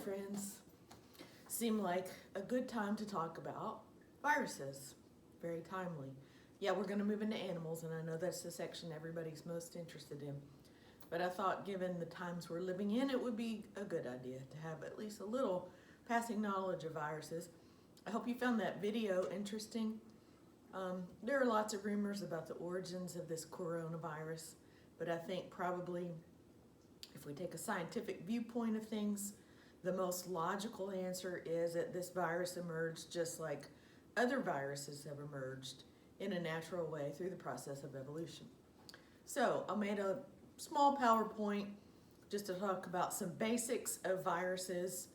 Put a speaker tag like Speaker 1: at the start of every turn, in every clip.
Speaker 1: friends. Seemed like a good time to talk about viruses. Very timely. Yeah, we're going to move into animals, and I know that's the section everybody's most interested in. But I thought, given the times we're living in, it would be a good idea to have at least a little passing knowledge of viruses. I hope you found that video interesting. There are lots of rumors about the origins of this coronavirus, but I think probably if we take a scientific viewpoint of things, the most logical answer is that this virus emerged just like other viruses have emerged in a natural way through the process of evolution. So I made a small PowerPoint just to talk about some basics of viruses,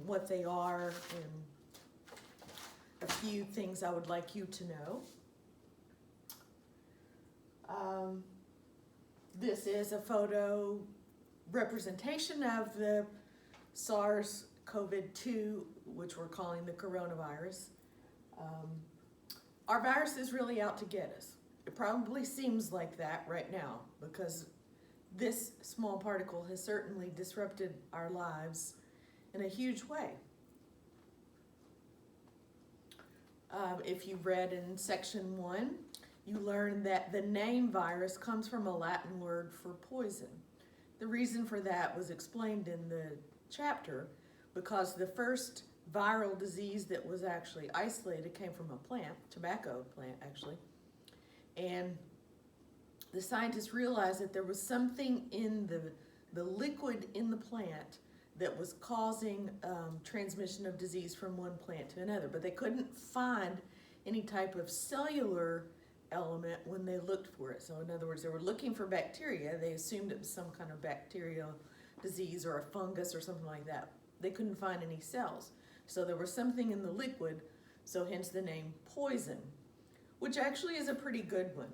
Speaker 1: what they are, and a few things I would like you to know. This is a photo representation of the SARS-CoV-2, which we're calling the coronavirus. Our virus is really out to get us. It probably seems like that right now because this small particle has certainly disrupted our lives in a huge way. If you read in section 1, you learned that the name virus comes from a Latin word for poison. The reason for that was explained in the chapter because the first viral disease that was actually isolated came from a plant, tobacco plant actually, and the scientists realized that there was something in the liquid in the plant that was causing transmission of disease from one plant to another, but they couldn't find any type of cellular element when they looked for it. So in other words, they were looking for bacteria. They assumed it was some kind of bacterial disease or a fungus or something like that. They couldn't find any cells. So there was something in the liquid, so hence the name poison, which actually is a pretty good one.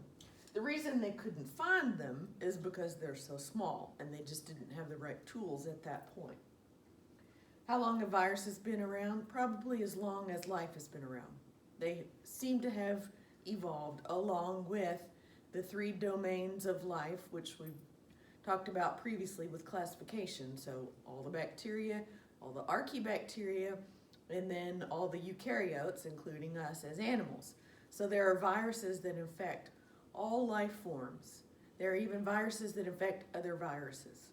Speaker 1: The reason they couldn't find them is because they're so small and they just didn't have the right tools at that point. How long have viruses been around? Probably as long as life has been around. They seem to have evolved along with the 3 domains of life, which we talked about previously with classification. So all the bacteria, all the archaebacteria, and then all the eukaryotes, including us as animals. So there are viruses that infect all life forms. There are even viruses that infect other viruses.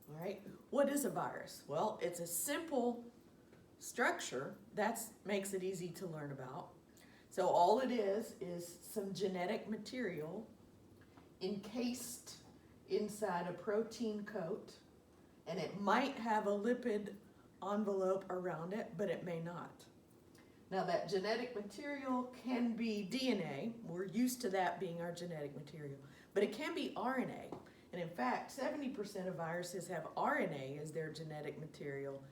Speaker 1: All right, what is a virus? Well, it's a simple structure that makes it easy to learn about. So all it is some genetic material encased inside a protein coat, and it might have a lipid envelope around it, but it may not. Now that genetic material can be DNA, we're used to that being our genetic material, but it can be RNA. And in fact, 70% of viruses have RNA as their genetic material,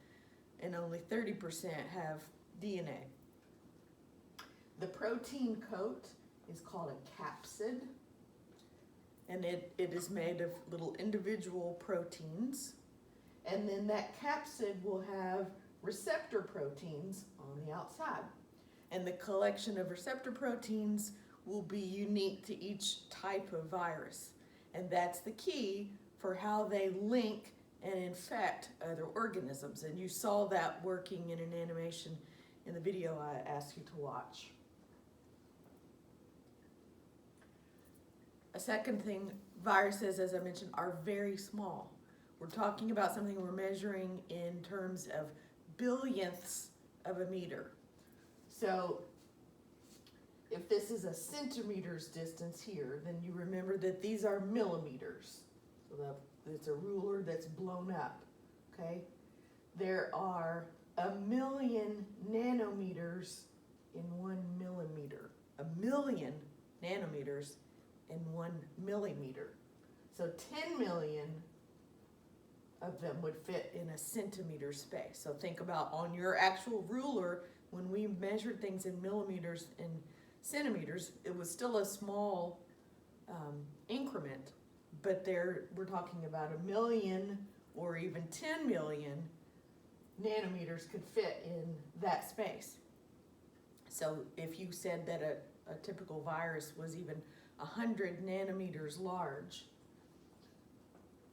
Speaker 1: and only 30% have DNA. The protein coat is called a capsid, and it is made of little individual proteins. And then that capsid will have receptor proteins on the outside. And the collection of receptor proteins will be unique to each type of virus. And that's the key for how they link and infect other organisms. And you saw that working in an animation in the video I asked you to watch. A second thing, viruses, as I mentioned, are very small. We're talking about something we're measuring in terms of billionths of a meter. So if this is a centimeters distance here, then you remember that these are millimeters. So it's a ruler that's blown up, okay? There are 1,000,000 nanometers in 1 millimeter. 1,000,000 nanometers in 1 millimeter. So 10 million of them would fit in a centimeter space. So think about on your actual ruler, when we measured things in millimeters and centimeters, it was still a small increment, but we're talking about 1,000,000 or even 10 million nanometers could fit in that space. So if you said that a typical virus was even 100 nanometers large,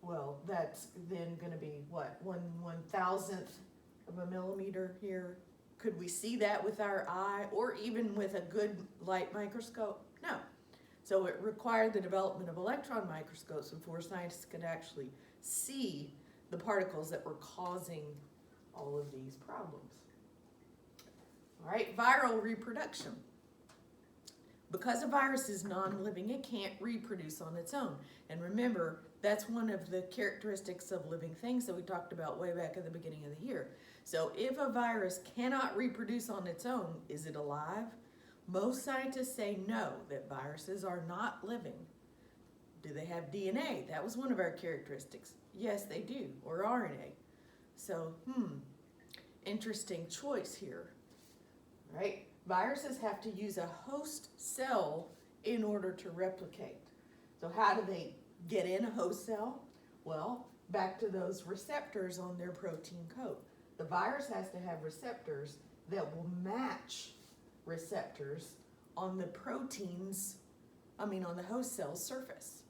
Speaker 1: well, that's then gonna be what, 1/1000th of a millimeter here? Could we see that with our eye or even with a good light microscope? No. So it required the development of electron microscopes before scientists could actually see the particles that were causing all of these problems. All right, viral reproduction. Because a virus is non-living, it can't reproduce on its own. And remember, that's one of the characteristics of living things that we talked about way back at the beginning of the year. So if a virus cannot reproduce on its own, is it alive? Most scientists say no, that viruses are not living. Do they have DNA? That was one of our characteristics. Yes, they do, or RNA. So, interesting choice here, right? Viruses have to use a host cell in order to replicate. So how do they get in a host cell? Well, back to those receptors on their protein coat. The virus has to have receptors that will match receptors on the on the host cell's surface.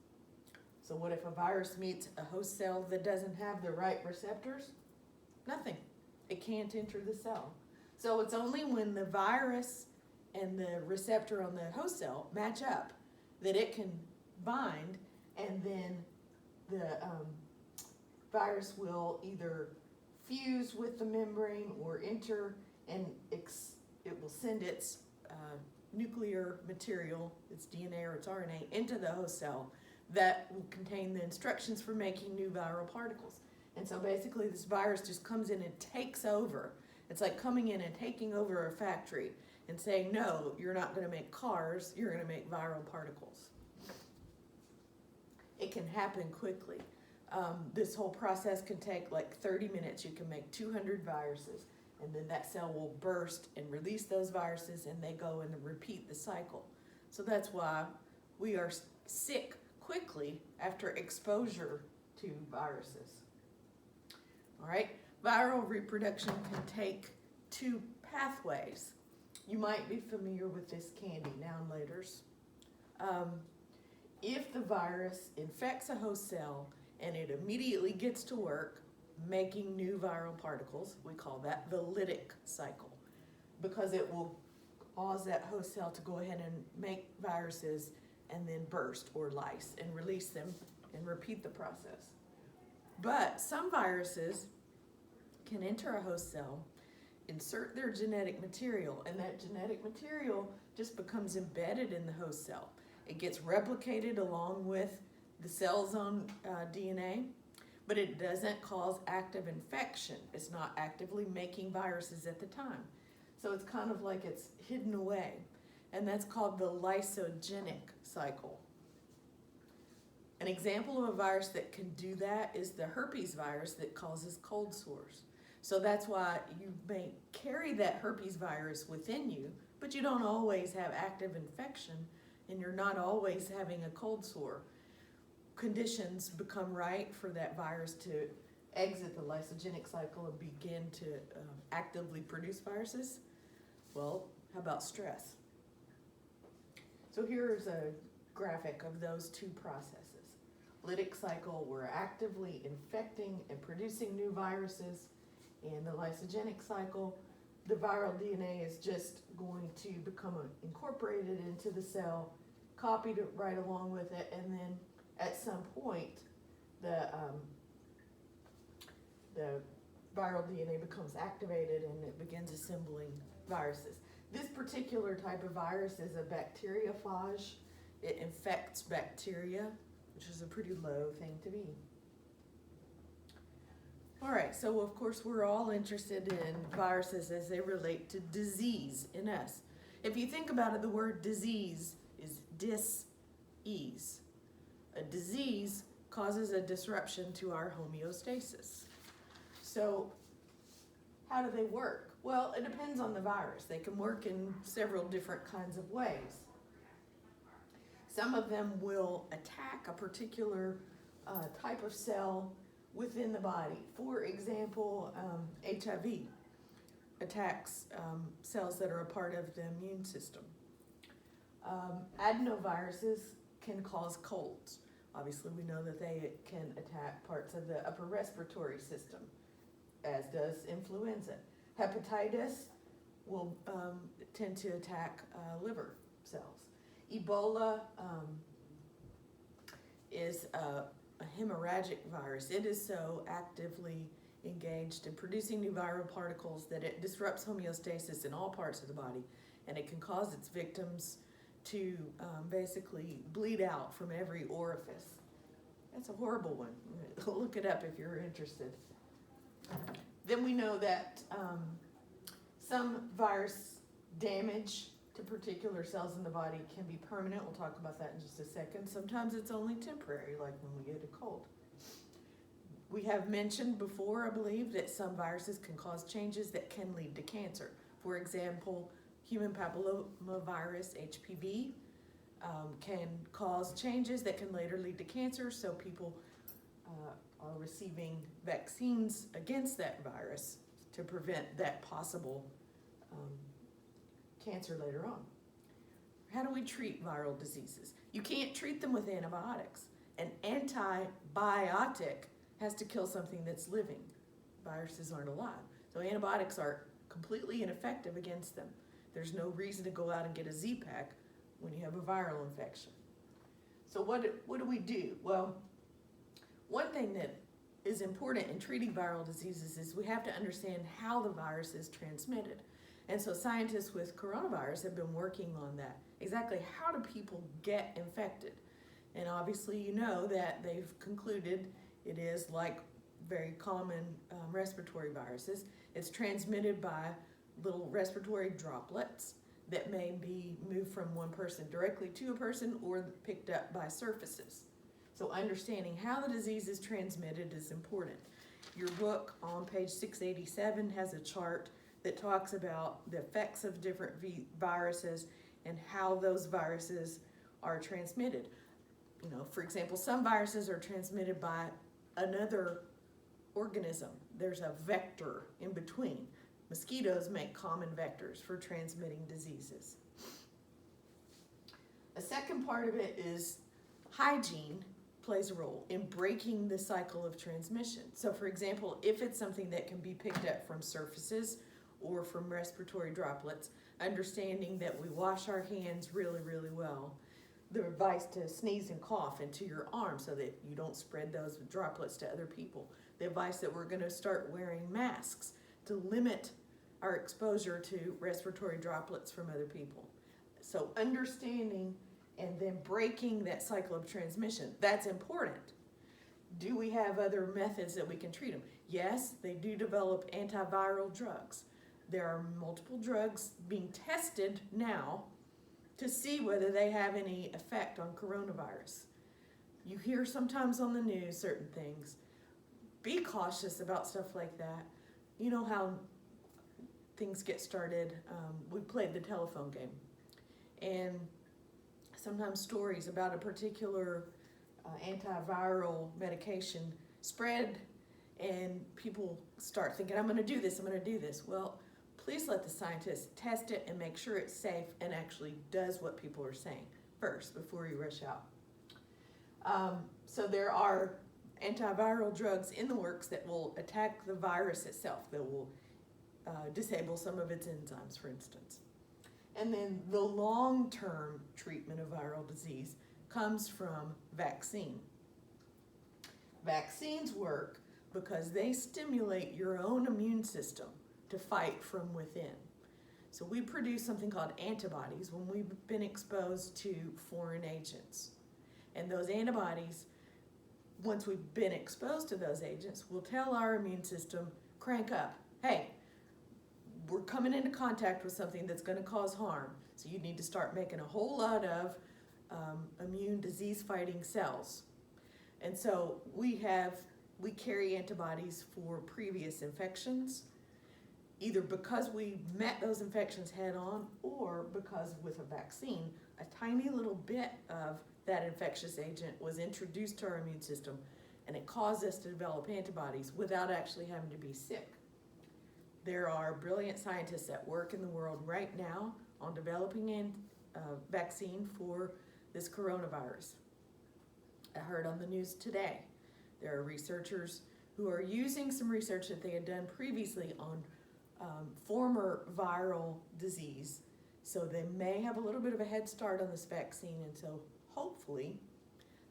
Speaker 1: So what if a virus meets a host cell that doesn't have the right receptors? Nothing. It can't enter the cell. So it's only when the virus and the receptor on the host cell match up that it can bind, and then the virus will either fuse with the membrane or enter, and it will send its nuclear material, its DNA or its RNA, into the host cell that will contain the instructions for making new viral particles. And so basically this virus just comes in and takes over. It's like coming in and taking over a factory and saying, no, you're not going to make cars, you're going to make viral particles. It can happen quickly. This whole process can take like 30 minutes. You can make 200 viruses, and then that cell will burst and release those viruses, and they go and repeat the cycle. So that's why we are sick quickly after exposure to viruses. All right, viral reproduction can take two pathways. You might be familiar with this candy, noun laters. If the virus infects a host cell and it immediately gets to work making new viral particles, we call that the lytic cycle, because it will cause that host cell to go ahead and make viruses and then burst or lyse and release them and repeat the process. But some viruses can enter a host cell, insert their genetic material, and that genetic material just becomes embedded in the host cell. It gets replicated along with the cell's own DNA, but it doesn't cause active infection. It's not actively making viruses at the time. So it's kind of like it's hidden away, and that's called the lysogenic cycle. An example of a virus that can do that is the herpes virus that causes cold sores. So that's why you may carry that herpes virus within you, but you don't always have active infection, and you're not always having a cold sore. Conditions become right for that virus to exit the lysogenic cycle and begin to actively produce viruses. Well, how about stress? So here's a graphic of those two processes. Lytic cycle, we're actively infecting and producing new viruses. And the lysogenic cycle, the viral DNA is just going to become incorporated into the cell, copied it right along with it, and then at some point, the viral DNA becomes activated and it begins assembling viruses. This particular type of virus is a bacteriophage. It infects bacteria, which is a pretty low thing to be. All right, so of course we're all interested in viruses as they relate to disease in us. If you think about it, the word disease is dis-ease. A disease causes a disruption to our homeostasis. So how do they work? Well, it depends on the virus. They can work in several different kinds of ways. Some of them will attack a particular type of cell within the body. For example, HIV attacks cells that are a part of the immune system. Adenoviruses can cause colds. Obviously, we know that they can attack parts of the upper respiratory system, as does influenza. Hepatitis will tend to attack liver cells. Ebola is a hemorrhagic virus. It is so actively engaged in producing new viral particles that it disrupts homeostasis in all parts of the body, and it can cause its victims to basically bleed out from every orifice. That's a horrible one. Look it up if you're interested. Then we know that some virus damage to particular cells in the body can be permanent. We'll talk about that in just a second. Sometimes it's only temporary, like when we get a cold. We have mentioned before, I believe, that some viruses can cause changes that can lead to cancer. For example, human papillomavirus, HPV, can cause changes that can later lead to cancer, so people are receiving vaccines against that virus to prevent that possible cancer later on. How do we treat viral diseases? You can't treat them with antibiotics. An antibiotic has to kill something that's living. Viruses aren't alive. So antibiotics are completely ineffective against them. There's no reason to go out and get a Z-Pak when you have a viral infection. So what do we do? Well, one thing that is important in treating viral diseases is we have to understand how the virus is transmitted. And so scientists with coronavirus have been working on that. Exactly how do people get infected? And obviously you know that they've concluded it is like very common respiratory viruses. It's transmitted by little respiratory droplets that may be moved from one person directly to a person or picked up by surfaces. So understanding how the disease is transmitted is important. Your book on page 687 has a chart that talks about the effects of different viruses and how those viruses are transmitted. You know, for example, some viruses are transmitted by another organism. There's a vector in between. Mosquitoes make common vectors for transmitting diseases. A second part of it is hygiene plays a role in breaking the cycle of transmission. So for example, if it's something that can be picked up from surfaces or from respiratory droplets, understanding that we wash our hands really, really well. The advice to sneeze and cough into your arm so that you don't spread those droplets to other people. The advice that we're going to start wearing masks to limit our exposure to respiratory droplets from other people. So understanding and then breaking that cycle of transmission, that's important. Do we have other methods that we can treat them? Yes, they do develop antiviral drugs. There are multiple drugs being tested now to see whether they have any effect on coronavirus. You hear sometimes on the news certain things. Be cautious about stuff like that. You know how things get started. We played the telephone game. And sometimes stories about a particular antiviral medication spread and people start thinking, I'm going to do this, I'm going to do this. Well, please let the scientists test it and make sure it's safe and actually does what people are saying first before you rush out. So there are antiviral drugs in the works that will attack the virus itself, that will disable some of its enzymes, for instance. And then the long-term treatment of viral disease comes from vaccine. Vaccines work because they stimulate your own immune system to fight from within. So we produce something called antibodies when we've been exposed to foreign agents. And those antibodies, once we've been exposed to those agents, will tell our immune system, crank up. Hey, we're coming into contact with something that's going to cause harm. So you need to start making a whole lot of immune disease-fighting cells. And so we carry antibodies for previous infections, either because we met those infections head on or because with a vaccine, a tiny little bit of that infectious agent was introduced to our immune system and it caused us to develop antibodies without actually having to be sick. There are brilliant scientists that work in the world right now on developing a vaccine for this coronavirus. I heard on the news today, there are researchers who are using some research that they had done previously on former viral disease. So they may have a little bit of a head start on this vaccine, and so hopefully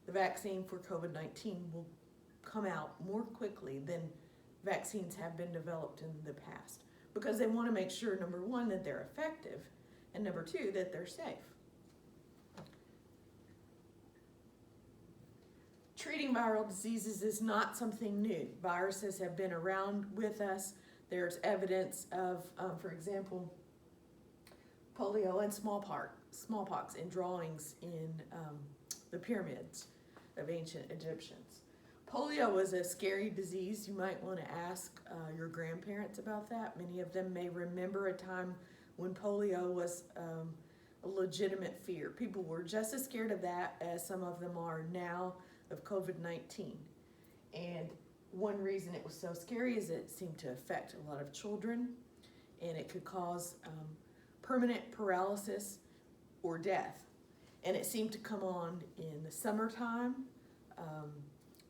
Speaker 1: the vaccine for COVID-19 will come out more quickly than vaccines have been developed in the past, because they want to make sure, number one, that they're effective, and number two, that they're safe. Treating viral diseases is not something new. Viruses have been around with us. There's evidence of, for example, polio and smallpox in drawings in the pyramids of ancient Egyptians. Polio was a scary disease. You might want to ask your grandparents about that. Many of them may remember a time when polio was a legitimate fear. People were just as scared of that as some of them are now of COVID-19. And one reason it was so scary is it seemed to affect a lot of children, and it could cause permanent paralysis or death. And it seemed to come on in the summertime,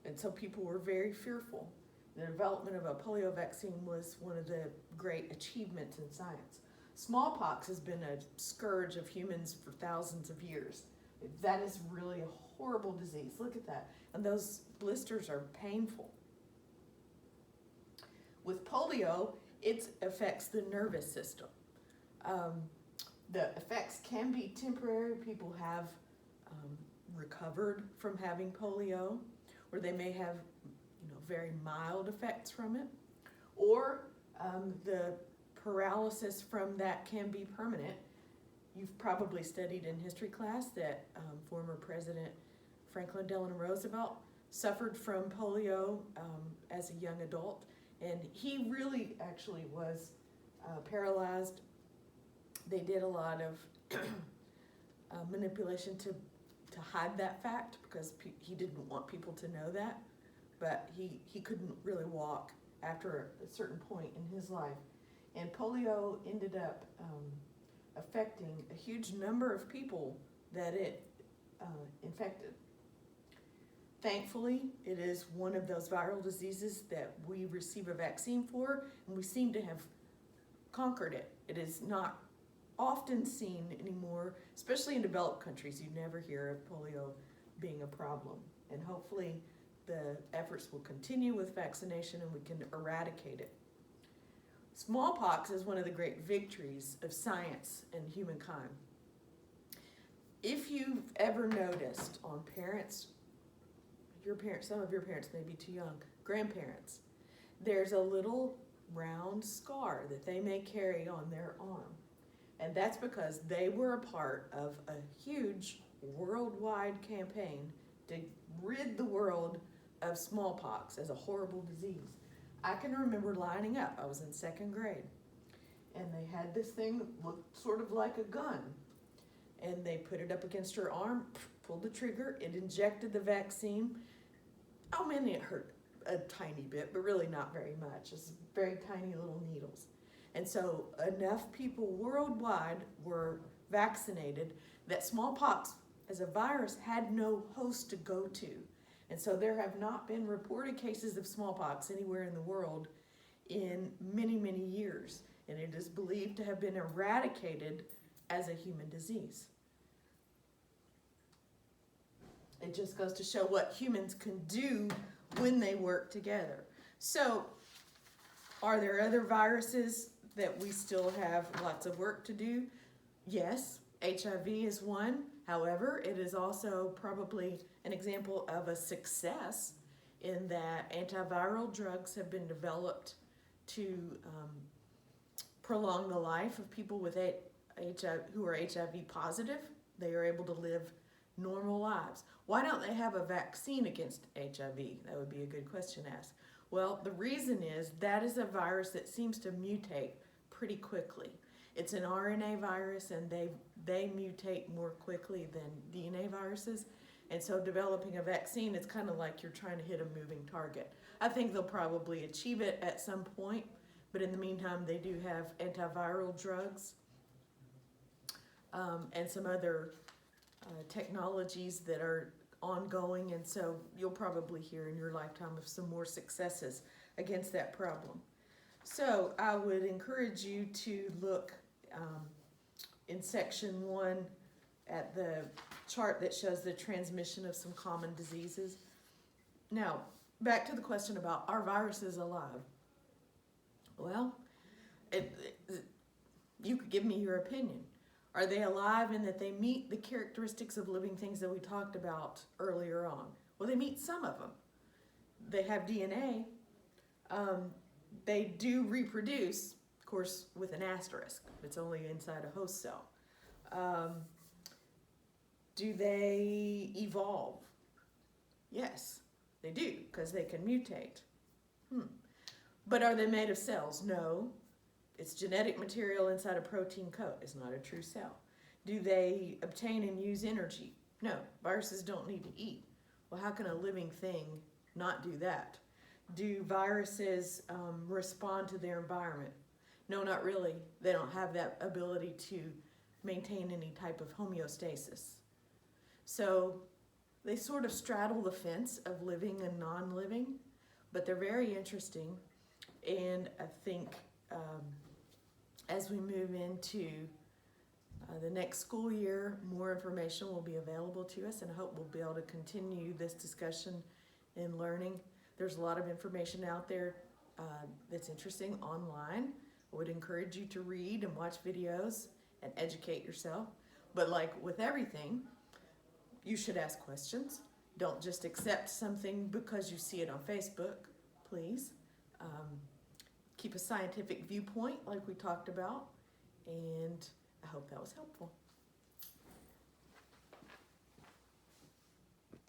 Speaker 1: and so people were very fearful. The development of a polio vaccine was one of the great achievements in science. Smallpox has been a scourge of humans for thousands of years. That is really a horrible disease. Look at that. And those blisters are painful. With polio, it affects the nervous system. The effects can be temporary. People have recovered from having polio, or they may have very mild effects from it, or the paralysis from that can be permanent. You've probably studied in history class that former President Franklin Delano Roosevelt suffered from polio as a young adult, and he really actually was paralyzed. They did a lot of manipulation to hide that fact, because he didn't want people to know that, but he couldn't really walk after a certain point in his life. And polio ended up affecting a huge number of people that it infected. Thankfully, it is one of those viral diseases that we receive a vaccine for, and we seem to have conquered it. It is not often seen anymore, especially in developed countries. You never hear of polio being a problem. And hopefully the efforts will continue with vaccination and we can eradicate it. Smallpox is one of the great victories of science and humankind. If you've ever noticed on parents, some of your parents may be too young, grandparents, there's a little round scar that they may carry on their arm. And that's because they were a part of a huge worldwide campaign to rid the world of smallpox as a horrible disease. I can remember lining up. I was in second grade, and they had this thing that looked sort of like a gun, and they put it up against her arm, pulled the trigger, it injected the vaccine. Oh man, it hurt a tiny bit, but really not very much. It's very tiny little needles. And so enough people worldwide were vaccinated that smallpox as a virus had no host to go to. And so there have not been reported cases of smallpox anywhere in the world in many, many years. And it is believed to have been eradicated as a human disease. It just goes to show what humans can do when they work together. So, are there other viruses that we still have lots of work to do? Yes, HIV is one. However, it is also probably an example of a success in that antiviral drugs have been developed to prolong the life of people with HIV, who are HIV positive. They are able to live normal lives. Why don't they have a vaccine against HIV? That would be a good question to ask. Well, the reason is that is a virus that seems to mutate pretty quickly. It's an RNA virus, and they mutate more quickly than DNA viruses. And so developing a vaccine, it's kind of like you're trying to hit a moving target. I think they'll probably achieve it at some point, but in the meantime, they do have antiviral drugs and some other technologies that are ongoing, and so you'll probably hear in your lifetime of some more successes against that problem. So I would encourage you to look in section 1 at the chart that shows the transmission of some common diseases. Now, back to the question about, are viruses alive? Well, you could give me your opinion. Are they alive in that they meet the characteristics of living things that we talked about earlier on? Well, they meet some of them. They have DNA. They do reproduce, of course, with an asterisk. It's only inside a host cell. Do they evolve? Yes, they do, because they can mutate. But are they made of cells? No. It's genetic material inside a protein coat. It's not a true cell. Do they obtain and use energy? No. Viruses don't need to eat. Well, how can a living thing not do that? Do viruses respond to their environment? No, not really. They don't have that ability to maintain any type of homeostasis. So they sort of straddle the fence of living and non-living, but they're very interesting. And I think as we move into the next school year, more information will be available to us, and I hope we'll be able to continue this discussion in learning. There's a lot of information out there that's interesting online. I would encourage you to read and watch videos and educate yourself. But like with everything, you should ask questions. Don't just accept something because you see it on Facebook, please. Keep a scientific viewpoint like we talked about, and I hope that was helpful.